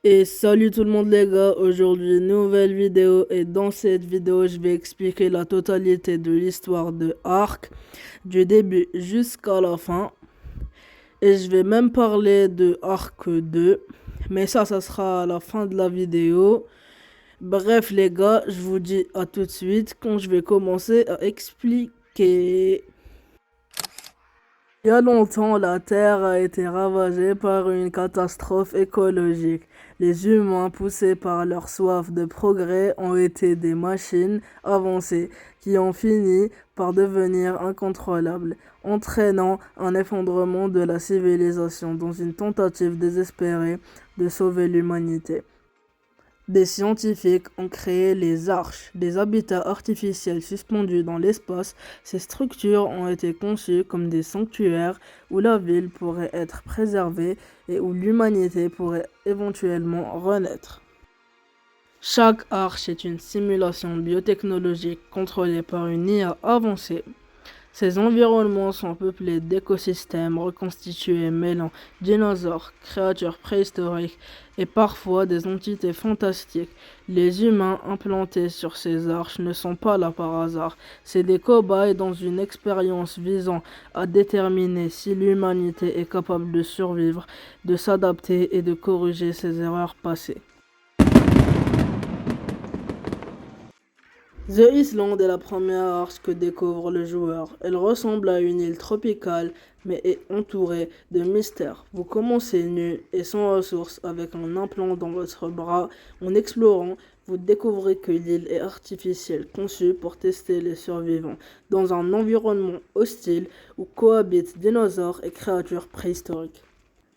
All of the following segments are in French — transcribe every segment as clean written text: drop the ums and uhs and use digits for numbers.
Et salut tout le monde les gars, aujourd'hui nouvelle vidéo et dans cette vidéo je vais expliquer la totalité de l'histoire de Ark, du début jusqu'à la fin. Et je vais même parler de Ark 2, mais ça sera à la fin de la vidéo. Bref les gars, je vous dis à tout de suite quand je vais commencer à expliquer. Il y a longtemps, la Terre a été ravagée par une catastrophe écologique. Les humains, poussés par leur soif de progrès, ont été des machines avancées qui ont fini par devenir incontrôlables, entraînant un effondrement de la civilisation dans une tentative désespérée de sauver l'humanité. Des scientifiques ont créé les arches, des habitats artificiels suspendus dans l'espace. Ces structures ont été conçues comme des sanctuaires où la ville pourrait être préservée et où l'humanité pourrait éventuellement renaître. Chaque arche est une simulation biotechnologique contrôlée par une IA avancée. Ces environnements sont peuplés d'écosystèmes reconstitués mêlant dinosaures, créatures préhistoriques et parfois des entités fantastiques. Les humains implantés sur ces arches ne sont pas là par hasard. C'est des cobayes dans une expérience visant à déterminer si l'humanité est capable de survivre, de s'adapter et de corriger ses erreurs passées. The Island est la première arche que découvre le joueur. Elle ressemble à une île tropicale, mais est entourée de mystères. Vous commencez nu et sans ressources avec un implant dans votre bras. En explorant, vous découvrez que l'île est artificielle, conçue pour tester les survivants, dans un environnement hostile où cohabitent dinosaures et créatures préhistoriques.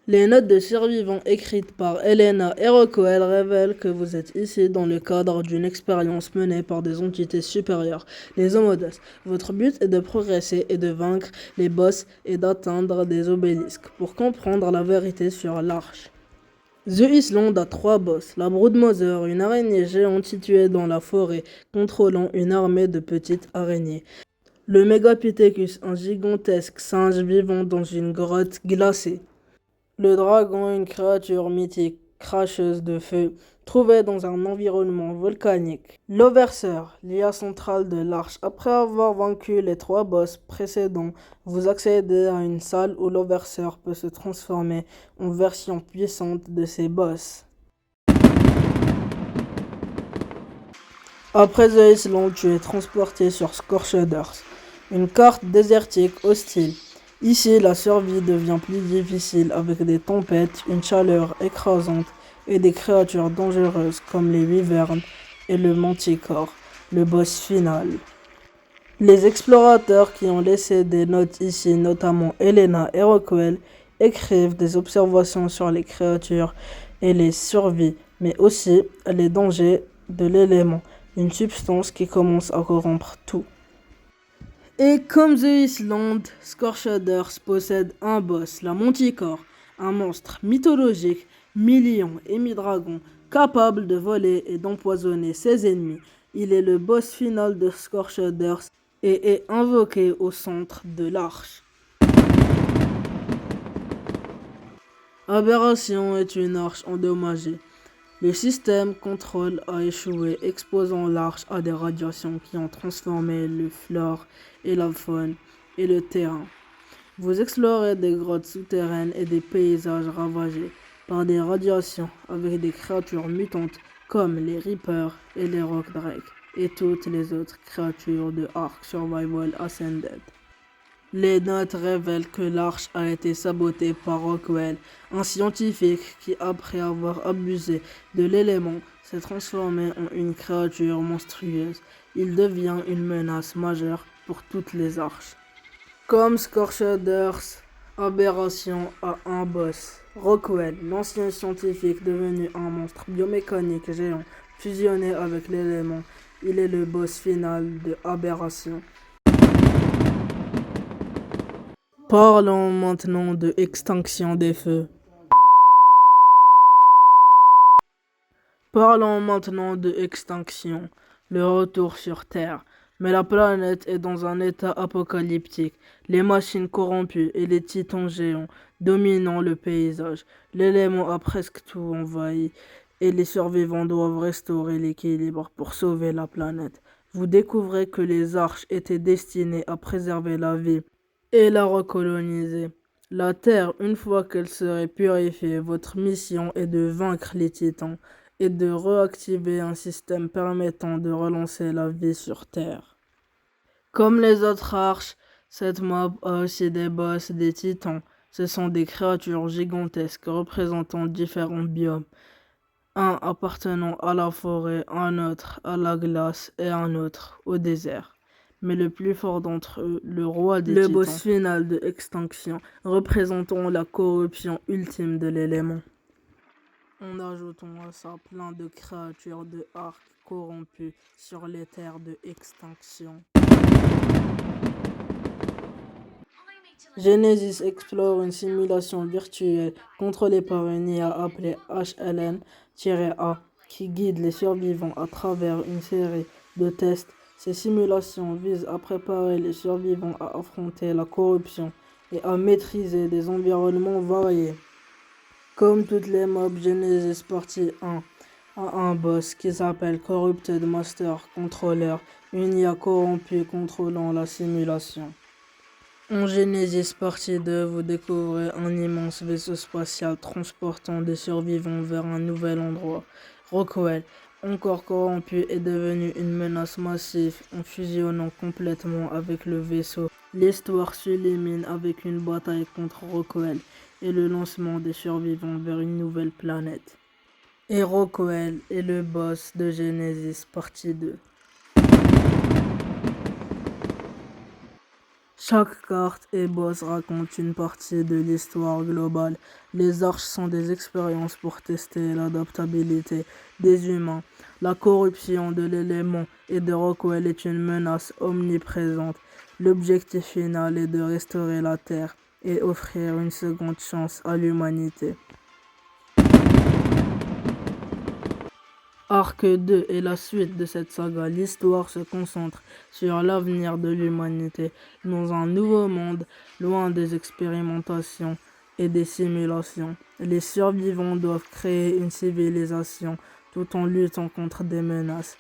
Les notes de survivants écrites par Elena et Rockwell révèlent que vous êtes ici dans le cadre d'une expérience menée par des entités supérieures, les Homodas. Votre but est de progresser et de vaincre les boss et d'atteindre des obélisques pour comprendre la vérité sur l'Arche. The Island a 3 boss. La Broodmother, une araignée géante située dans la forêt, contrôlant une armée de petites araignées. Le Megapithecus, un gigantesque singe vivant dans une grotte glacée. Le dragon, une créature mythique cracheuse de feu, trouvée dans un environnement volcanique. L'Overser, l'IA centrale de l'Arche. Après avoir vaincu les 3 boss précédents, vous accédez à une salle où l'Overser peut se transformer en version puissante de ses boss. Après The Island, tu es transporté sur Scorcheders, une carte désertique hostile. Ici, la survie devient plus difficile avec des tempêtes, une chaleur écrasante et des créatures dangereuses comme les wyverns et le manticore, le boss final. Les explorateurs qui ont laissé des notes ici, notamment Elena et Rockwell, écrivent des observations sur les créatures et les survies, mais aussi les dangers de l'élément, une substance qui commence à corrompre tout. Et comme The Island, Scorcheders possède un boss, la Manticore, un monstre mythologique, mi-lion et mi-dragon, capable de voler et d'empoisonner ses ennemis. Il est le boss final de Scorcheders et est invoqué au centre de l'arche. Aberration est une arche endommagée. Le système contrôle a échoué, exposant l'arche à des radiations qui ont transformé le flore et la faune et le terrain. Vous explorez des grottes souterraines et des paysages ravagés par des radiations avec des créatures mutantes comme les Reapers et les Rock Drake et toutes les autres créatures de Ark Survival Ascended. Les notes révèlent que l'arche a été sabotée par Rockwell, un scientifique qui, après avoir abusé de l'élément, s'est transformé en une créature monstrueuse. Il devient une menace majeure pour toutes les arches. Comme Scorcheders, Aberration a un boss. Rockwell, l'ancien scientifique devenu un monstre biomécanique géant, fusionné avec l'élément. Il est le boss final de Aberration. Parlons maintenant de Extinction des feux. Parlons maintenant de Extinction, le retour sur Terre. Mais la planète est dans un état apocalyptique. Les machines corrompues et les titans géants dominant le paysage. L'élément a presque tout envahi et les survivants doivent restaurer l'équilibre pour sauver la planète. Vous découvrez que les arches étaient destinées à préserver la vie et la recoloniser. La Terre, une fois qu'elle serait purifiée, votre mission est de vaincre les titans et de réactiver un système permettant de relancer la vie sur Terre. Comme les autres arches, cette map a aussi des boss des titans. Ce sont des créatures gigantesques représentant différents biomes. Un appartenant à la forêt, un autre à la glace et un autre au désert. Mais le plus fort d'entre eux, le roi des titans, le boss final de Extinction, représentant la corruption ultime de l'élément. En ajoutant à ça plein de créatures de arcs corrompues sur les terres de Extinction. Genesis explore une simulation virtuelle contrôlée par une IA appelée HLN-A qui guide les survivants à travers une série de tests. Ces simulations visent à préparer les survivants à affronter la corruption et à maîtriser des environnements variés. Comme toutes les mobs, Genesis Partie 1 a un boss qui s'appelle Corrupted Master Controller, une IA corrompue contrôlant la simulation. En Genesis Partie 2, vous découvrez un immense vaisseau spatial transportant des survivants vers un nouvel endroit. Rockwell, encore corrompu, est devenu une menace massive en fusionnant complètement avec le vaisseau. L'histoire s'illumine avec une bataille contre Rockwell et le lancement des survivants vers une nouvelle planète. Et Rockwell est le boss de Genesis Partie 2. Chaque carte et boss raconte une partie de l'histoire globale. Les arches sont des expériences pour tester l'adaptabilité des humains. La corruption de l'élément et de Rockwell est une menace omniprésente. L'objectif final est de restaurer la Terre et offrir une seconde chance à l'humanité. Arc 2 est la suite de cette saga. L'histoire se concentre sur l'avenir de l'humanité dans un nouveau monde, loin des expérimentations et des simulations. Les survivants doivent créer une civilisation tout en luttant contre des menaces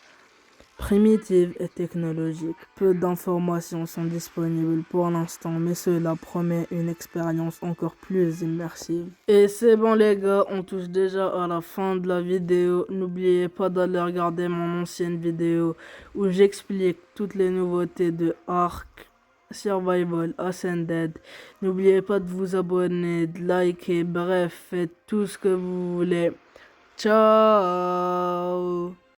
primitives et technologiques. Peu d'informations sont disponibles pour l'instant, mais cela promet une expérience encore plus immersive. Et c'est bon les gars, on touche déjà à la fin de la vidéo. N'oubliez pas d'aller regarder mon ancienne vidéo où j'explique toutes les nouveautés de Ark Survival Ascended. N'oubliez pas de vous abonner, de liker, bref, faites tout ce que vous voulez. Ciao.